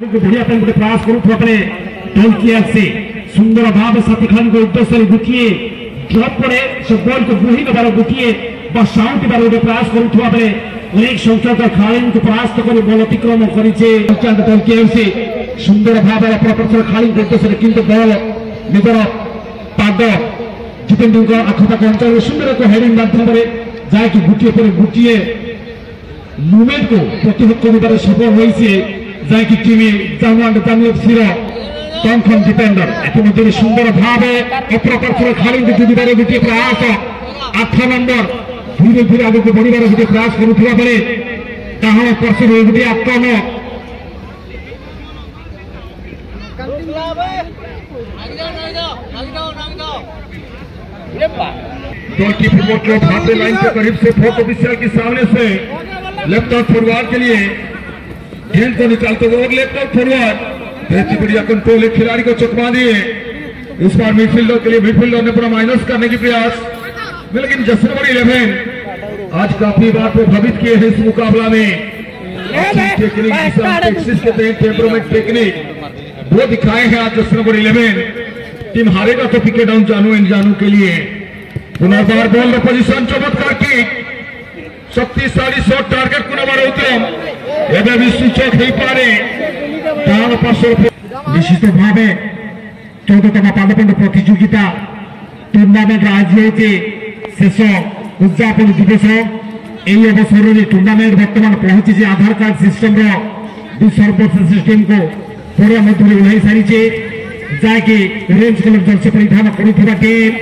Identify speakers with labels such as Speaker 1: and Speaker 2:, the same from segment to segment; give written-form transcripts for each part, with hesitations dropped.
Speaker 1: बढ़िया गोटे प्रयास करुवा बेले टोलकी एफसी सुंदर भाव साथी खान को उद्देश्य गोटे ड्रप पर से बॉल को बोही नबार गोटे साउंड गोटे प्रयास करुवा बेले अनेक संख्यक खेलाड़ी को परास्त कर बल अतिक्रम करके सुंदर भाव प्रपक्षर खेलाड़ी उद्देश्य किंतु बल निजर पाद जितेन्द्र आखपाख अंचल सुंदर एक हेडिंग माध्यम जहाँकि गोटे गोटे मुवमेंट को प्रतिहत कर सफल होती जहाँकि टीम जामुआसी टंकन डिफेंडर इतिम्य सुंदर भाव अप्रपक्षर खेलाड़ी जुड़े गोटे प्रयास 8 नंबर धीरे धीरे आगे को बढ़िबार गोटे प्रयास करुवा बेले डाहाण पार्श्व गोटे आक्रमण गोलकीपर मतलब हाथे लाइन के करीब से फोटो विशाल के सामने से लेफ्ट आउट फॉरवर्ड के लिए गेंद को निकालते हुए और लेफ्ट आउट फॉरवर्ड बेहद बढ़िया कंट्रोल एक खिलाड़ी को चकमा दिए। इस बार मिडफील्डर के लिए मिडफील्डर ने पूरा माइनस करने की प्रयास, लेकिन जश्न नंबर 11 आज काफी बार प्रभावित किए हैं इस मुकाबला में। टेक्निक टेक्निक वो दिखाए हैं आज जश्न नंबर 11। टीम हारेगा तो पिके डाउन जानू एंड जानू के लिए पुनर्बार बॉल पोजिशन चमत्कार की शक्तिशाली शॉट टार्गेट पुनर्बार उत्तम एवं भी सूचक हो पारे निश्चित भाव 14तम पादपंड प्रतियोगिता टूर्णामेंट आज होते शेष उद्यापन दिवस यही अवसर में टूर्णामेंट बर्तमान पहुंची आधार कार्ड सिस्टम सर्वर्स सिस्टम को पूरा मध्य ओह्ल सारी जहाँकि ऑरेंज कलर जर्सी परिधान करुवा टीम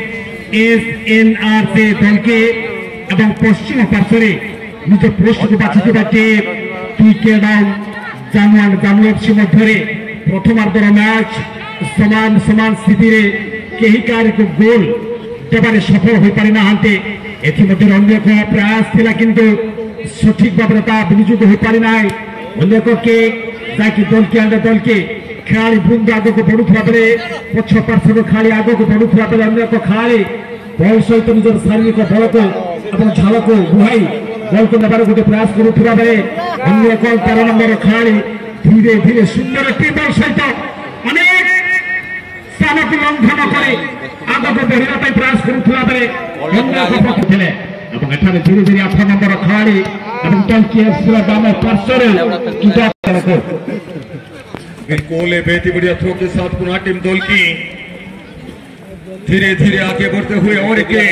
Speaker 1: SNR से दल के पश्चिम पार्श्व निज पोस्ट को बाछी टीम पीके डाउन जामुआन जामु एफसी मध्य प्रथमार्धर मैच समान समान स्थिति कहीं कार्य को गोल देवारे सफल हो पारि नाहांते एथिमध्य अन्य प्रयास थिला किंतु सठिक भाव विनियोग हो पारि ना अन्य के जाकि दल के खेलाड़ी बृंद आग को बढ़ुवा बेले पक्ष पार्श्व खेलाड़ी आग को बढ़ुवा बेले अन्य खेलाड़ी बल सहित निजर शारीरिक बल को झाल को बुहाई बल को नबार गोटे प्रयास करुवा बेले अन्य 13 नंबर खेलाड़ी धीरे धीरे सुंदर टीम बल सहित अनेक स्थान को लंघन कर आग को बढ़ा प्रयास करुवा बेले अन्य धीरे धीरे 8 नंबर खेलाड़ी टंकी एफसी दाम पार्श्व कोले बेहती बढ़िया थ्रो के साथ पुनः टीम दल की धीरे धीरे आगे बढ़ते हुए और के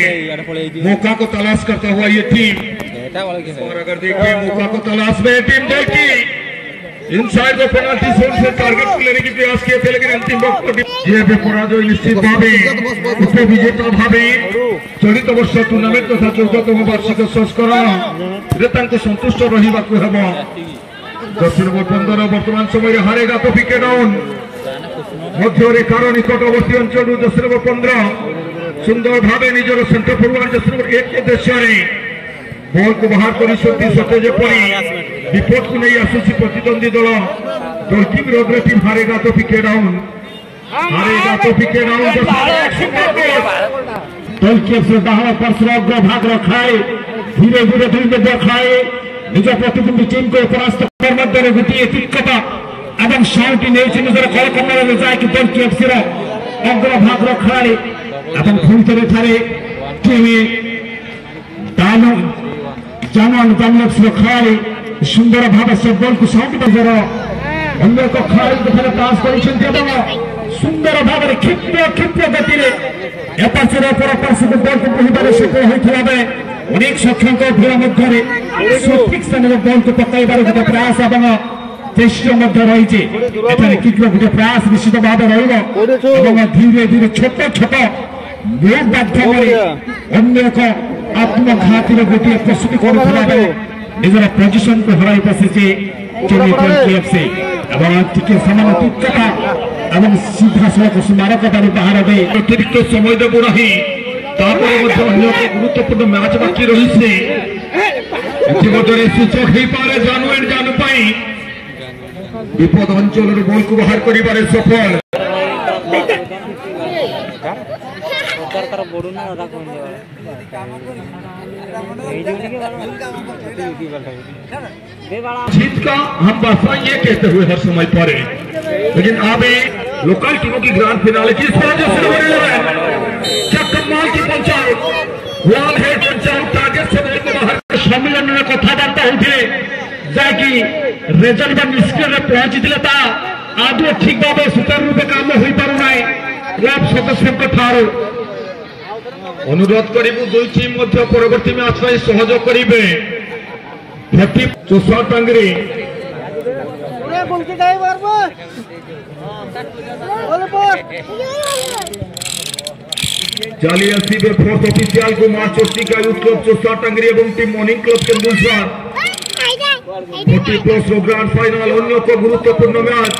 Speaker 1: मौका को तलाश करता हुआ ये टीम और अगर देखिए मौका को तलाश में टीम दल की इनसाइड द पेनल्टी जोन से टारगेट को लेने की प्रयास किए थे, लेकिन अंतिम वक्त ये पराजय निश्चित भाव उपविजेता भाव चलित वर्ष टूर्णामेंट तथा 14तम वार्षिक संस्करण संतुष्ट रहा दक्षिण 15 वर्तमान समय हारेगा तो पिके डाउन मध्य रेखार निकटवर्ती अंचल दक्षिण 15 सुंदर भाव निजर सेंटर फॉरवर्ड दक्षिण 1 उद्देश्य बॉल को बाहर कर सते जपरी विपद को नहीं आसूसी प्रतिद्वंदी दल दल विरोध टीम हारेगा तो पिके डाउन दल के दाहिने पार्श्व अग्रभाग रखाए धीरे धीरे दुई देखाए निज प्रतिद्वंदी टीम को परास्त मध्य गोटे तिक्कता और साउंटी नहीं निजर कल कमल जहाँकि दल की एफसी अग्रभाग खेलाड़ी पुणी थे टीम जामुआन जामु एफसी खेलाड़ी सुंदर भाव से बॉल को साउंट बजर अन्य खेलाड़ी पास कर सुंदर भाव में क्षिप्र गति एपार्श्वर अपर पार्श्व बॉल को बोहबार सफल होता बेले अनेक सक्षम भीड़ मध्य सठिक स्थान बॉल को पकड़ार गोटे प्रयास चेष्टा रही किक गोटे प्रयास निश्चित भाव धीरे धीरे छोट छोट बोर्ड माध्यम अन्य एक आत्मघाती गोटे प्रस्तुति करुवा निजर पोजिशन को हर बसी सामान तिक्कता और सीधा सड़क स्मारक बाहर दे अतिरिक्त समय देव ना गुरुत्वपूर्ण मैच बाकी रही सूचक हो पारे जानू एंड जानू विपद अंचल बॉल को बाहर कर सफल
Speaker 2: दरकार बड़ू ना राखो
Speaker 1: जीत का हम बादशाह ये कहते हुए हर समय पड़े, लेकिन अब लोकल टीमों की ग्रांड फिनाले की क्या कमाल की panchayat one head panchayat target से बाहर सम्मेलन में कथबार्ता होते जैकि रेजल्ट निष्क्रिय पहुंची आदौ ठीक भाव सुचारू रूपे काम हो पारना क्लब सदस्यों अनुरोध करूँ दुई टीम परवर्ती मैच में सहयोग करेंगे 40 टांगरी चलिए आसवे फोर्थ ऑफिशियल को मार्च चोस्टिका यूथ क्लब 40 टांगरी और team morning club Keonjhar 40+ grand final अन्य को गुरुत्वपूर्ण मैच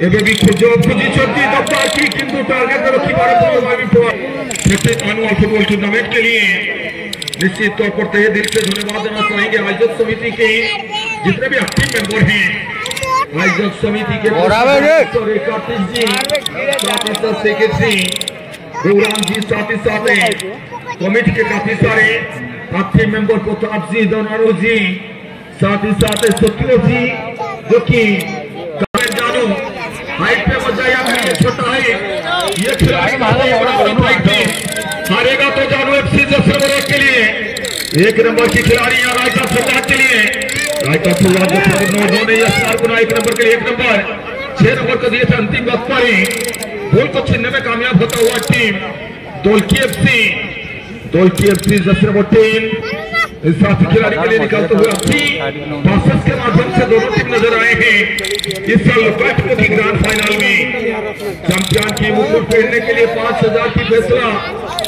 Speaker 1: एबे भी खोजो खोजी चलती दफ्तर की किंतु टारगेट रखिबार एनुअल फुटबॉल टूर्नामेंट के लिए निश्चित तौर पर तहे दिल से धन्यवाद देना चाहेंगे आयोजक समिति के जितने भी एक्टिव मेंबर हैं आयोजक समिति के कार्तिक जी साथ ही साथ सेक्रेटरी गौराम जी साथ ही साथ कमेटी के काफी सारे एक्टिव मेंबर प्रताप जी दोनारू जी साथ ही साथ सत्यो जी जो कि हाइट पे बजाया है छोटा है ये खिलाड़ी हारेगा तो जानू एफसी जसरवर के लिए 1 नंबर की खिलाड़ी यहाँ रायका फुलवाद के लिए रायका फुलवाद उन्होंने एक नंबर के लिए 1 नंबर 6 नंबर को दिए थे अंतिम वक्त पर ही गोल को छीनने में कामयाब होता हुआ टीम दोलकी एफसी जसरवर टीम साथी खिलाड़ी के लिए निकलते हुए अच्छी पासेस के माध्यम से दोनों टीम नजर आए हैं इस साल लोकल की ग्रांड फाइनल में चैंपियन की मुकुट पहनने के लिए 5000 की फैसला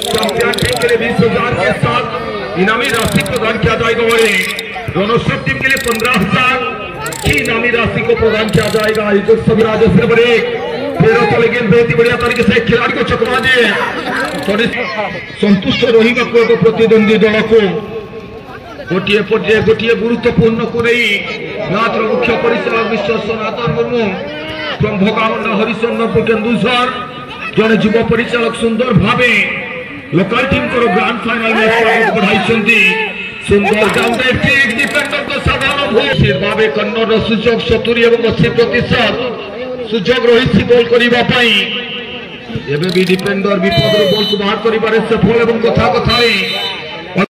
Speaker 1: चैंपियन टीम के लिए 20,000 के साथ इनामी राशि प्रदान किया जाएगा और दोनों सब टीम के लिए 15,000 की इनामी राशि को प्रदान किया जाएगा आयोजक सभी राजस्व बड़े फेरों को लेकिन बहुत ही बढ़िया तरीके से खिलाड़ी को चकमा दिए थोड़ी संतुष्ट रही प्रतिद्वंदी दल को गोटे पर्याय गोटे गुरुत्वपूर्ण को नहीं मैच मुख्य परिचालक मिस्टर सनातन मुर्मू फ्रॉम भोगामुंडा हरिचंद्रपुर केन्दुझर जड़े युव परिचालक सुंदर भाव लोकल टीम को ग्रांड फाइनल में बढ़ाई सुंदर डिफेंडर को साधारण भाव कन्नड़ सुजोग 70 और 80% सुजोग रही गोल करने डिफेंडर विपद बॉल को बाहर कर सफल और कथा कथा